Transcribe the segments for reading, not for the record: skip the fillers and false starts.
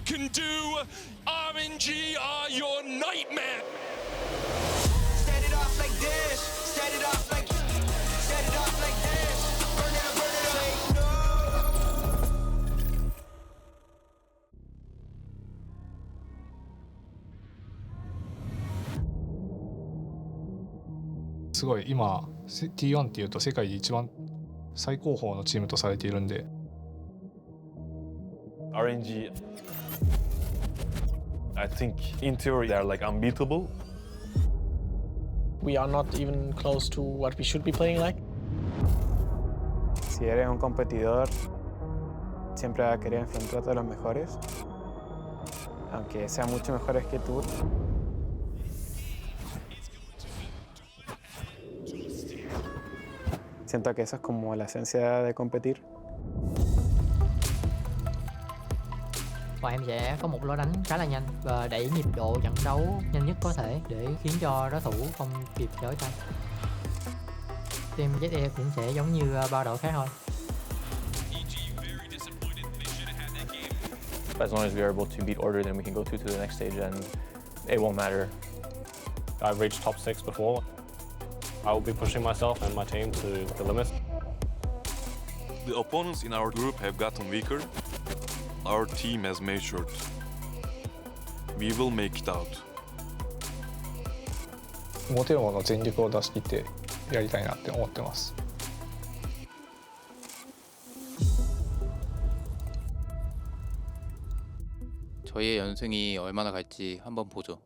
can do. RNG are your nightmare. Set it off like this. Set it off like. Set it off like this. Burn it up, burn it up. Say no. すごい今 T1 っていうと世界で一番最高峰のチームとされているんで。RNG, I think in theory they're like unbeatable. We are not even close to what we should be playing like. Si eres un competidor, siempre vas a querer enfrentarte a los mejores, aunque sean mucho mejores que tú. Siento que eso es como la esencia de competir. Bọn em sẽ có một lối đánh khá là nhanh và đẩy nhịp độ trận đấu nhanh nhất có thể để khiến cho đối thủ không kịp trở tay. Team Jett cũng sẽ giống như ba đội khác thôi. As long as we are able to beat order, then we can go through to the next stage and it won't matter. I've reached top 6 before. I will be pushing myself and my team to the limit. The opponents in our group have gotten weaker. Our team has matured. We will make it out. 持てるもの全力を出し切ってやりたいなって思ってます。저희의 연승이 얼마나 갈지 한번 보죠.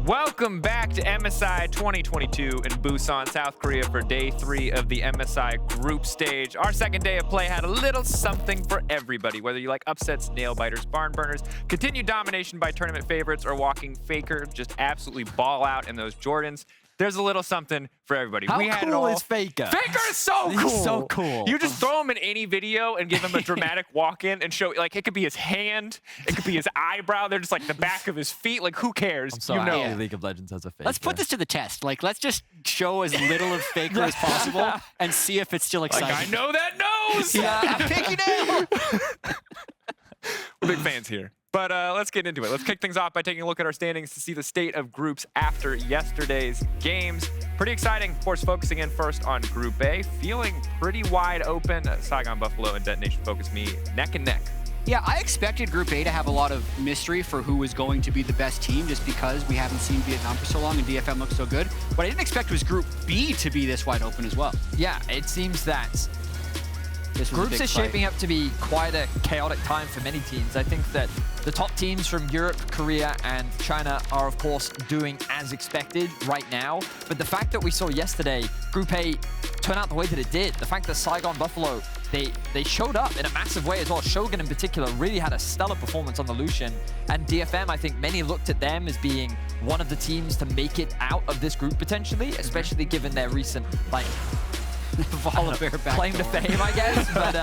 Welcome back to MSI 2022 in Busan, South Korea for day 3 of the MSI group stage. Our second day of play had a little something for everybody, whether you like upsets, nail biters, barn burners, continued domination by tournament favorites, or walking FLICKR, just absolutely ball out in those Jordans. There's a little something for everybody. How we had cool it all. is FLICKR? FLICKR is so cool. He's so cool. You just throw him in any video and give him a dramatic walk-in and show, like, it could be his hand, it could be his eyebrow, they're just like the back of his feet. Like, who cares? I'm sorry, you know. League of Legends has a FLICKR. Let's put this to the test. Like, let's just show as little of FLICKR as possible and see if it's still exciting. Like, I know that nose! Yeah, pinky nail! We're big fans here. But let's get into it. Let's kick things off by taking a look at our standings to see the state of groups after yesterday's games. Pretty exciting, of course, focusing in first on Group A. Feeling pretty wide open. Saigon Buffalo and Detonation Focus Me neck and neck. Yeah, I expected Group A to have a lot of mystery for who was going to be the best team just because we haven't seen Vietnam for so long and DFM looks so good. What I didn't expect was Group B to be this wide open as well. Yeah, it seems that groups are shaping up to be quite a chaotic time for many teams. I think that the top teams from Europe, Korea, and China are, of course, doing as expected right now. But the fact that we saw yesterday Group A turn out the way that it did, the fact that Saigon Buffalo, they showed up in a massive way as well. Shogun in particular really had a stellar performance on the Lucian. And DFM, I think many looked at them as being one of the teams to make it out of this group potentially, especially given their recent, like, claim to fame, I guess. But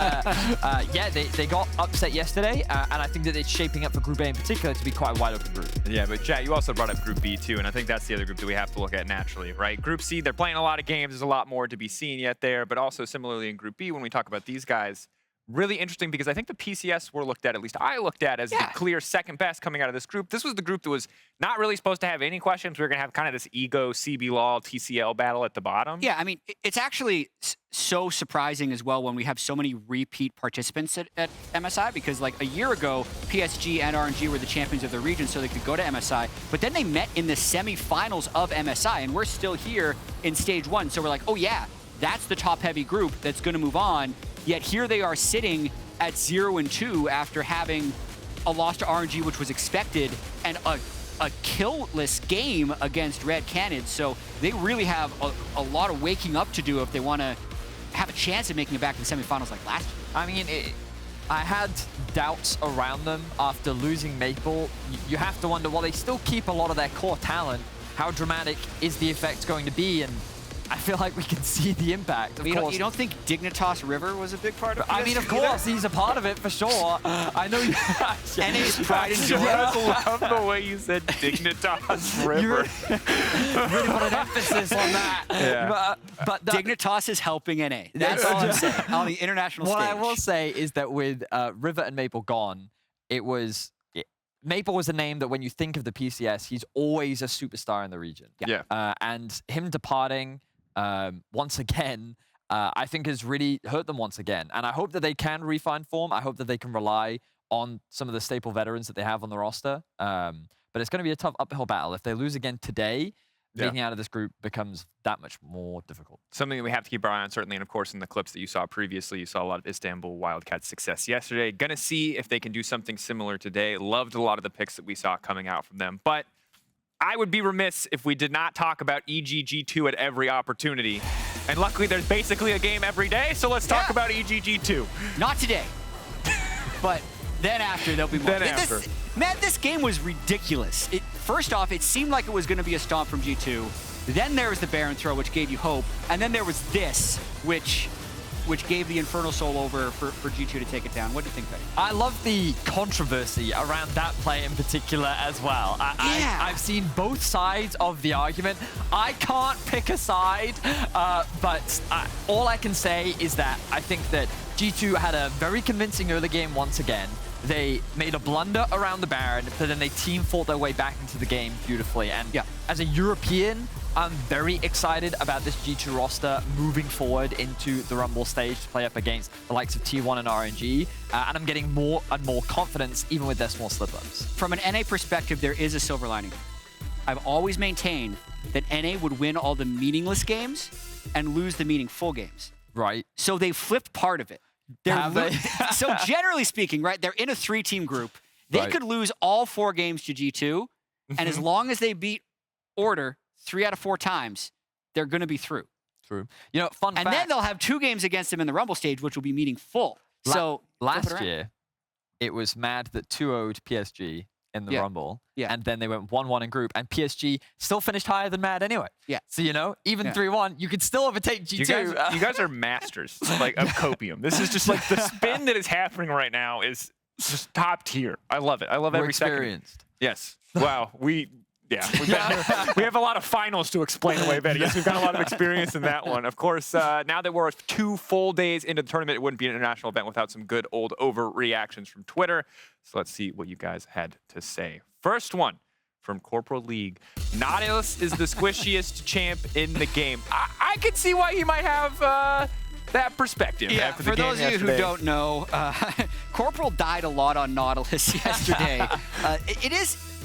yeah, they got upset yesterday, and I think that it's shaping up for Group A in particular to be quite a wide open group. Yeah, but Jett, you also brought up Group B too, and I think that's the other group that we have to look at naturally, right? Group C, they're playing a lot of games. There's a lot more to be seen yet there, but also similarly in Group B, when we talk about these guys, really interesting because I think the PCS were looked at least I looked at as the clear second best coming out of this group. This was the group that was not really supposed to have any questions. We were going to have kind of this ego, CB Law, TCL battle at the bottom. Yeah, I mean, it's actually so surprising as well when we have so many repeat participants at MSI because like a year ago, PSG and RNG were the champions of the region so they could go to MSI, but then they met in the semifinals of MSI and we're still here in stage 1. So we're like, oh yeah, that's the top heavy group that's going to move on. Yet here they are sitting at 0-2 after having a loss to RNG, which was expected, and a kill-less game against Red Canids. So they really have a lot of waking up to do if they want to have a chance of making it back to the semifinals like last year. I mean, I had doubts around them after losing Maple. You have to wonder, while they still keep a lot of their core talent, how dramatic is the effect going to be? And I feel like we can see the impact. Of course. You don't think Dignitas River was a big part of it? I mean, of course, he's a part of it for sure. I know you. NA's pride and joy. I love the way you said Dignitas River. Really put an emphasis on that. Yeah. But Dignitas is helping NA. That's all I'm saying. On the international stage. What I will say is that with River and Maple gone, Maple was a name that when you think of the PCS, he's always a superstar in the region. Yeah. And him departing once again, I think has really hurt them once again. And I hope that they can refine form. I hope that they can rely on some of the staple veterans that they have on the roster. But it's going to be a tough uphill battle. If they lose again today, making out of this group becomes that much more difficult. Something that we have to keep our eye on, certainly, and of course, in the clips that you saw previously, you saw a lot of Istanbul Wildcats' success yesterday. Gonna see if they can do something similar today. Loved a lot of the picks that we saw coming out from them. But I would be remiss if we did not talk about EGG2 at every opportunity. And luckily, there's basically a game every day, so let's talk about EGG2. Not today. But then after, there'll be more. Then after. Man, this game was ridiculous. First off, it seemed like it was going to be a stomp from G2. Then there was the Baron throw, which gave you hope. And then there was this, which gave the Infernal Soul over for G2 to take it down. What do you think, Betty? I love the controversy around that play in particular as well. I've seen both sides of the argument. I can't pick a side, but all I can say is that I think that G2 had a very convincing early game once again. They made a blunder around the Baron, but then they team fought their way back into the game beautifully. And as a European, I'm very excited about this G2 roster moving forward into the Rumble stage to play up against the likes of T1 and RNG. And I'm getting more and more confidence, even with their small slip-ups. From an NA perspective, there is a silver lining. I've always maintained that NA would win all the meaningless games and lose the meaningful games. Right. So they flipped part of it. So generally speaking, right, they're in a 3-team group. They could lose all 4 games to G2, and as long as they beat Order 3 out of 4 times, they're going to be through. True. You know, fun fact. And then they'll have 2 games against them in the Rumble stage, which will be meaningful. So last year, it was mad that 2-0'd PSG in the Rumble, and then they went 1-1 in group, and PSG still finished higher than Mad anyway. So, you know, even 3-1, you could still overtake G2. You guys are masters like of copium. This is just like the spin that is happening right now is just top tier. I love it. I love every second. Yes. Wow. We have a lot of finals to explain away, Betty. Yes, we've got a lot of experience in that one. Of course, now that we're 2 full days into the tournament, it wouldn't be an international event without some good old overreactions from Twitter. So let's see what you guys had to say. First one from Corporal League. Nautilus is the squishiest champ in the game. I could see why he might have that perspective. Yeah, after the for game those of you who don't know, Corporal died a lot on Nautilus yesterday.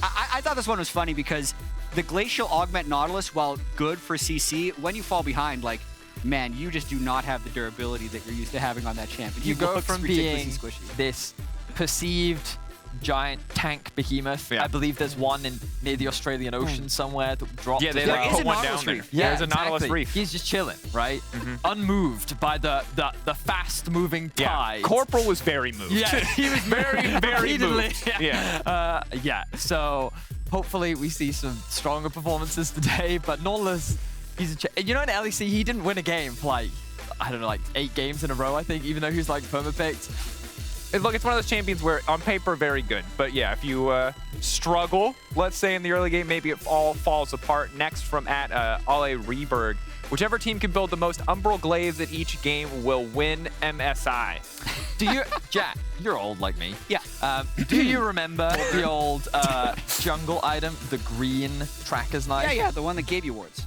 I thought this one was funny because the Glacial Augment Nautilus, while good for CC, when you fall behind, like, man, you just do not have the durability that you're used to having on that champ. You go from being this perceived giant tank behemoth. I believe there's one near the Australian Ocean somewhere that dropped. Yeah, there is a Nautilus Reef. Yeah, there's a Nautilus Reef. He's just chilling, right? Unmoved by the fast-moving tide. Corporal was very moved. Yeah, he was very moved. Yeah. So hopefully we see some stronger performances today. But Nautilus, he's you know, in LEC he didn't win a game for like, I don't know, like 8 games in a row, I think, even though he was like perma-picked. Look, it's one of those champions where, on paper, very good. But yeah, if you struggle, let's say in the early game, maybe it all falls apart. Next from at Ale Reberg. Whichever team can build the most Umbral Glaives at each game will win MSI. Do you, Jack, you're old like me. Yeah. Do you remember the old jungle item, the green Tracker's Knife? Yeah, the one that gave you wards.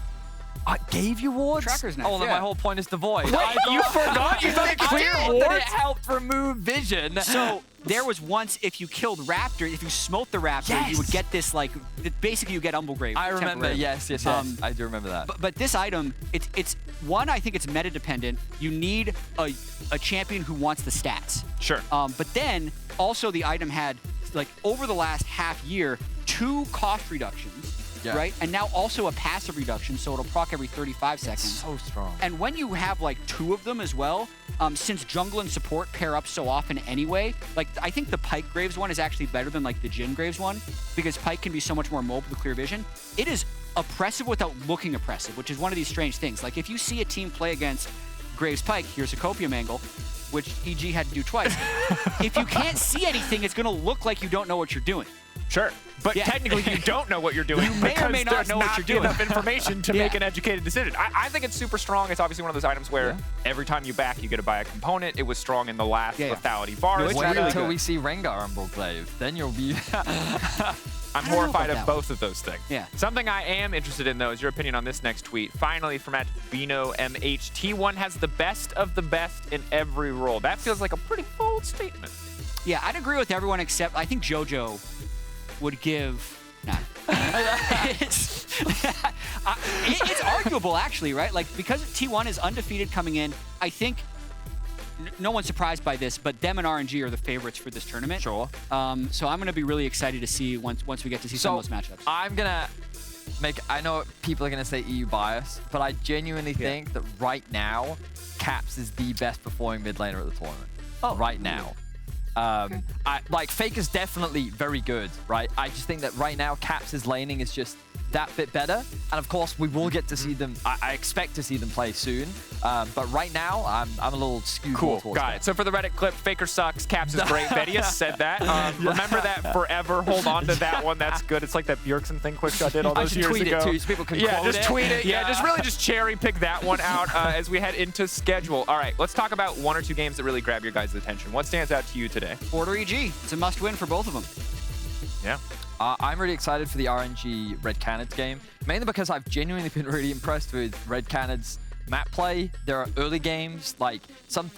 Gave you wards? Tracker's Knife. Oh, then my whole point is the void. Wait, you forgot? You thought it cleared wards? That it helped remove vision. So there was once, if you killed Raptor, if you smote the Raptor, you would get this, like, basically you get Umbral Grave. I remember, yes. I do remember that. But this item, it's one, I think it's meta dependent. You need a champion who wants the stats. Sure. But then also the item had, like, over the last half year, 2 cost reductions right? And now also a passive reduction, so it'll proc every 35 seconds. So strong. And when you have like 2 of them as well, since jungle and support pair up so often anyway, like I think the Pyke Graves one is actually better than like the Jhin Graves one, because Pyke can be so much more mobile with clear vision. It is oppressive without looking oppressive, which is one of these strange things. Like if you see a team play against Graves Pyke, here's a copium angle, which EG had to do twice. If you can't see anything, it's gonna look like you don't know what you're doing. Sure, but technically you don't know what you're doing. You may or may not know what you're doing. Enough information to make an educated decision. I think it's super strong. It's obviously one of those items where every time you back, you get to buy a component. It was strong in the last lethality bars. Wait until we see Rengar on Bulklave. Then you'll be... I'm horrified of both of those things. Yeah. Something I am interested in, though, is your opinion on this next tweet. Finally, from @BinoMH, T1 has the best of the best in every role. That feels like a pretty bold statement. Yeah, I'd agree with everyone except I think JoJo would give... Nah. It's arguable, actually, right? Like, because T1 is undefeated coming in, I think no one's surprised by this, but them and RNG are the favorites for this tournament. Sure. So I'm going to be really excited to see once we get to see some of those matchups. I'm going to make... I know people are going to say EU bias, but I genuinely think that right now, Caps is the best performing mid laner at the tournament. Right now. Like, FLICKR's definitely very good, right? I just think that right now, Caps' laning is just that bit better. And of course, we will get to see them. I expect to see them play soon. But right now, I'm a little skewed. Cool, got it. So for the Reddit clip, FLICKR sucks, Caps is great. Vedius said that. Remember that forever. Hold on to that one. That's good. It's like that Bjergsen thing Quickshot did all those years ago. Tweet it too, so people can quote just tweet it. Yeah, just really just cherry pick that one out as we head into schedule. All right, let's talk about 1 or 2 games that really grab your guys' attention. What stands out to you today? Order EG. It's a must-win for both of them. Yeah. I'm really excited for the RNG Red Canids game, mainly because I've genuinely been really impressed with Red Canids map play. There are early games, like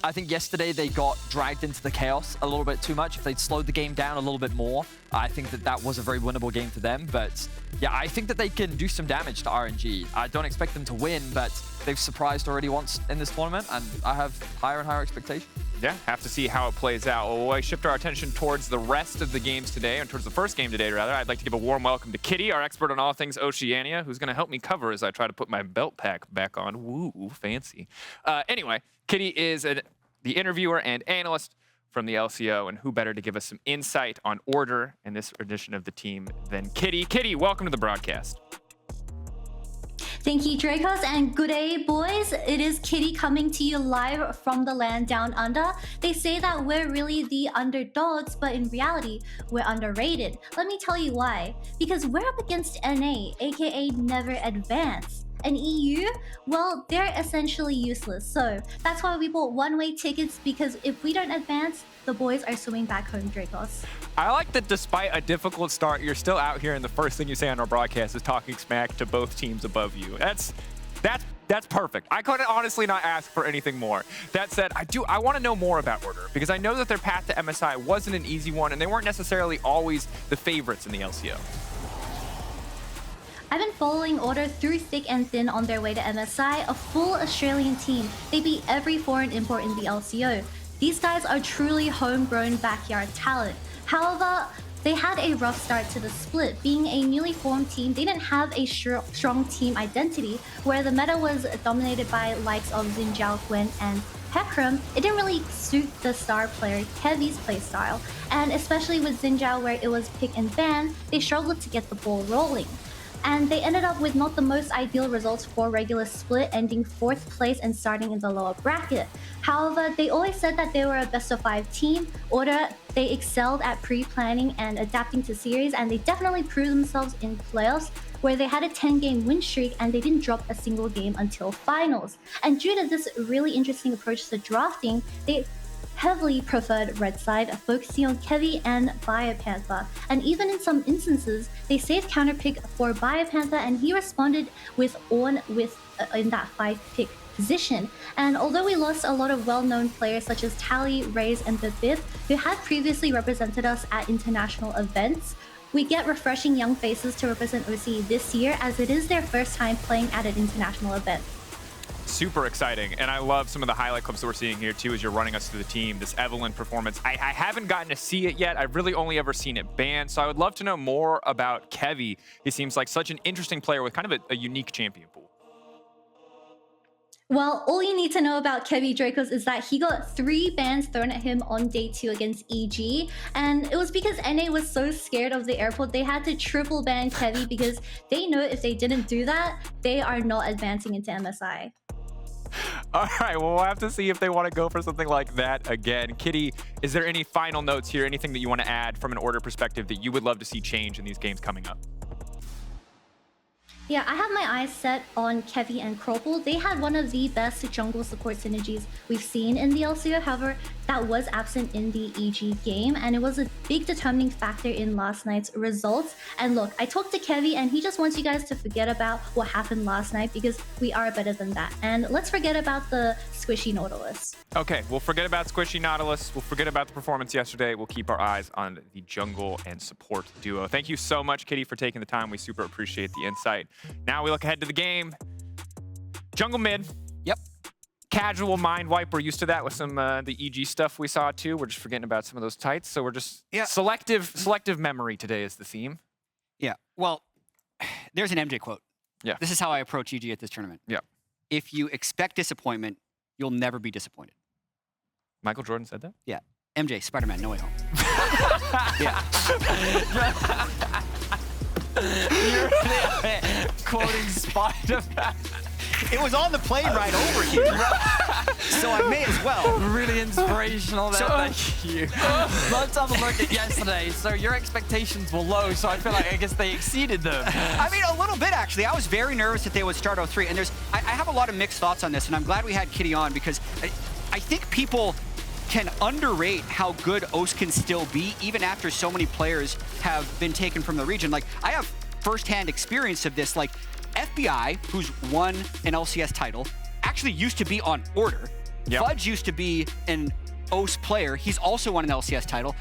I think yesterday they got dragged into the chaos a little bit too much. If they'd slowed the game down a little bit more, I think that was a very winnable game for them. But yeah, I think that they can do some damage to RNG. I don't expect them to win, but they've surprised already once in this tournament, and I have higher and higher expectations. Yeah, have to see how it plays out. Well, we'll shift our attention towards the rest of the games today, and towards the first game today, rather. I'd like to give a warm welcome to Kitty, our expert on all things Oceania, who's going to help me cover as I try to put my belt pack back on. Woo, fancy. Anyway, Kitty is the interviewer and analyst from the LCO, and who better to give us some insight on Order in this edition of the team than Kitty. Kitty, welcome to the broadcast. Thank you, Drakos, and good day, boys. It is Kitty coming to you live from the land down under. They say that we're really the underdogs, but in reality, we're underrated. Let me tell you why. Because we're up against NA, aka Never Advance. And EU, well, they're essentially useless. So that's why we bought one-way tickets, because if we don't advance, the boys are swimming back home, Drakos. I like that despite a difficult start, you're still out here and the first thing you say on our broadcast is talking smack to both teams above you. That's perfect. I couldn't honestly not ask for anything more. That said, I want to know more about Order, because I know that their path to MSI wasn't an easy one, and they weren't necessarily always the favorites in the LCO. I've been following Order through thick and thin on their way to MSI, a full Australian team. They beat every foreign import in the LCO. These guys are truly homegrown backyard talent. However, they had a rough start to the split. Being a newly formed team, they didn't have a strong team identity, where the meta was dominated by likes of Xin Zhao, Gwen, and Hecarim. It didn't really suit the star player Kevy's playstyle, and especially with Xin Zhao, where it was pick and ban, they struggled to get the ball rolling. And they ended up with not the most ideal results for regular split, ending 4th place and starting in the lower bracket. However, they always said that they were a best-of-5 team. Order, they excelled at pre-planning and adapting to series, and they definitely proved themselves in playoffs, where they had a 10-game win streak and they didn't drop a single game until finals. And due to this really interesting approach to drafting, they heavily preferred red side, focusing on Kevy and Biopanther. And even in some instances, they saved counterpick for Biopanther, and he responded with Ornn in that 5-pick position. And although we lost a lot of well-known players such as Tally, Raze, and Bibith, who had previously represented us at international events, we get refreshing young faces to represent OCE this year, as it is their first time playing at an international event. Super exciting, and I love some of the highlight clips that we're seeing here too as you're running us through the team. This Evelynn performance, I haven't gotten to see it yet. I've really only ever seen it banned, so I would love to know more about Kevy. He seems like such an interesting player with kind of a unique champion pool. Well, all you need to know about Kevy Drakos is that he got 3 bans thrown at him on day 2 against EG. And it was because NA was so scared of the airport, they had to triple ban Kevy because they know if they didn't do that, they are not advancing into MSI. All right, well, we'll have to see if they want to go for something like that again. Kitty, is there any final notes here, anything that you want to add from an order perspective that you would love to see change in these games coming up? Yeah, I have my eyes set on Kevy and Cropple. They had one of the best jungle support synergies we've seen in the LCO. However, that was absent in the EG game, and it was a big determining factor in last night's results. And look, I talked to Kevy, and he just wants you guys to forget about what happened last night because we are better than that. And let's forget about the squishy Nautilus. Okay, we'll forget about Squishy Nautilus. We'll forget about the performance yesterday. We'll keep our eyes on the jungle and support duo. Thank you so much, Kitty, for taking the time. We super appreciate the insight. Now we look ahead to the game. Jungle mid. Yep. Casual mind wipe. We're used to that with some the EG stuff we saw too. We're just forgetting about some of those tights. So we're just selective memory today is the theme. Yeah. Well, there's an MJ quote. Yeah. This is how I approach EG at this tournament. Yeah. If you expect disappointment, you'll never be disappointed. Michael Jordan said that? Yeah. MJ, Spider-Man, No Way Home. Yeah. You're quoting Spider-Man. It was on the plane ride over here. So I may as well. Really inspirational there, thank you. Let's have a look at yesterday. So your expectations were low, so I feel like I guess they exceeded them. I mean, a little bit, actually. I was very nervous that they would start 0-3. And I have a lot of mixed thoughts on this, and I'm glad we had Kitty on because I think people can underrate how good OS can still be, even after so many players have been taken from the region. Like, I have firsthand experience of this. Like, FBI, who's won an LCS title, actually used to be on Order. Yep. Fudge used to be an OS player. He's also won an LCS title.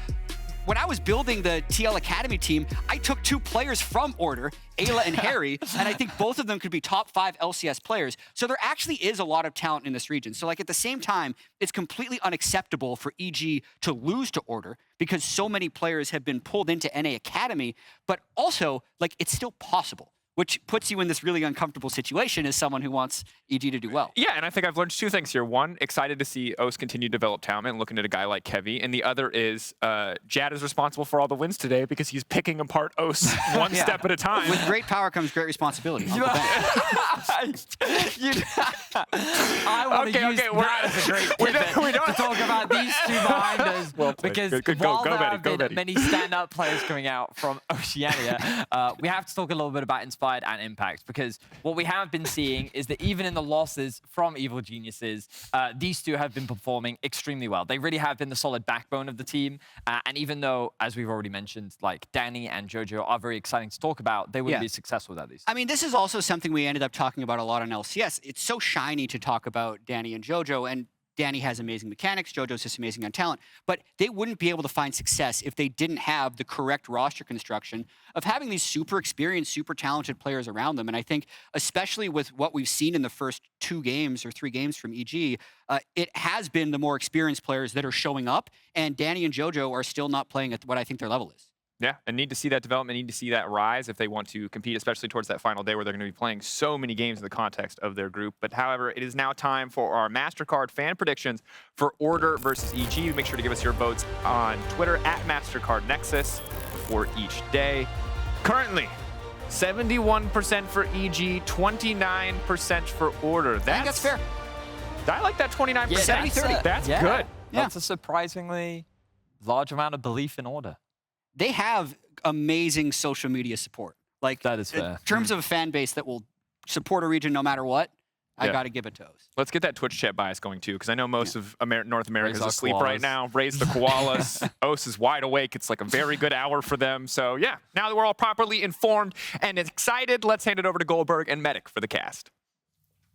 When I was building the TL Academy team, I took 2 players from Order, Ayla and Harry, and I think both of them could be top 5 LCS players. So there actually is a lot of talent in this region. So like at the same time, it's completely unacceptable for EG to lose to Order because so many players have been pulled into NA Academy, but also like it's still possible, which puts you in this really uncomfortable situation as someone who wants EG to do well. Yeah, and I think I've learned 2 things here. One, excited to see OS continue to develop talent and looking at a guy like Kevy. And the other is Jett is responsible for all the wins today because he's picking apart OS one step at a time. With great power comes great responsibility. I want to use that as a great pivot to talk about these 2 behind us. Well, because while there have go, been many stand-up players coming out from Oceania, we have to talk a little bit about Inspired and Impact, because what we have been seeing is that even in the losses from Evil Geniuses, these 2 have been performing extremely well. They really have been the solid backbone of the team. And even though, as we've already mentioned, like Danny and Jojo are very exciting to talk about, they wouldn't be successful without these. I mean, this is also something we ended up talking about a lot on LCS. It's so shiny to talk about Danny and Jojo, and Danny has amazing mechanics, Jojo's just amazing on talent, but they wouldn't be able to find success if they didn't have the correct roster construction of having these super experienced, super talented players around them. And I think, especially with what we've seen in the first 2 games or 3 games from EG, it has been the more experienced players that are showing up, and Danny and Jojo are still not playing at what I think their level is. Yeah, and need to see that development, need to see that rise if they want to compete, especially towards that final day where they're going to be playing so many games in the context of their group. But however, it is now time for our MasterCard fan predictions for Order versus EG. Make sure to give us your votes on Twitter at MasterCardNexus for each day. Currently, 71% for EG, 29% for Order. I think that's fair. I like that 29%. Yeah, 70-30. That's good. That's a surprisingly large amount of belief in Order. They have amazing social media support. Like, that is fair. In terms of a fan base that will support a region no matter what, I got to give it to OS. Let's get that Twitch chat bias going too, because I know most of North America is asleep right now. Raise the koalas. OS is wide awake. It's like a very good hour for them. So yeah, now that we're all properly informed and excited, let's hand it over to Goldberg and Medic for the cast.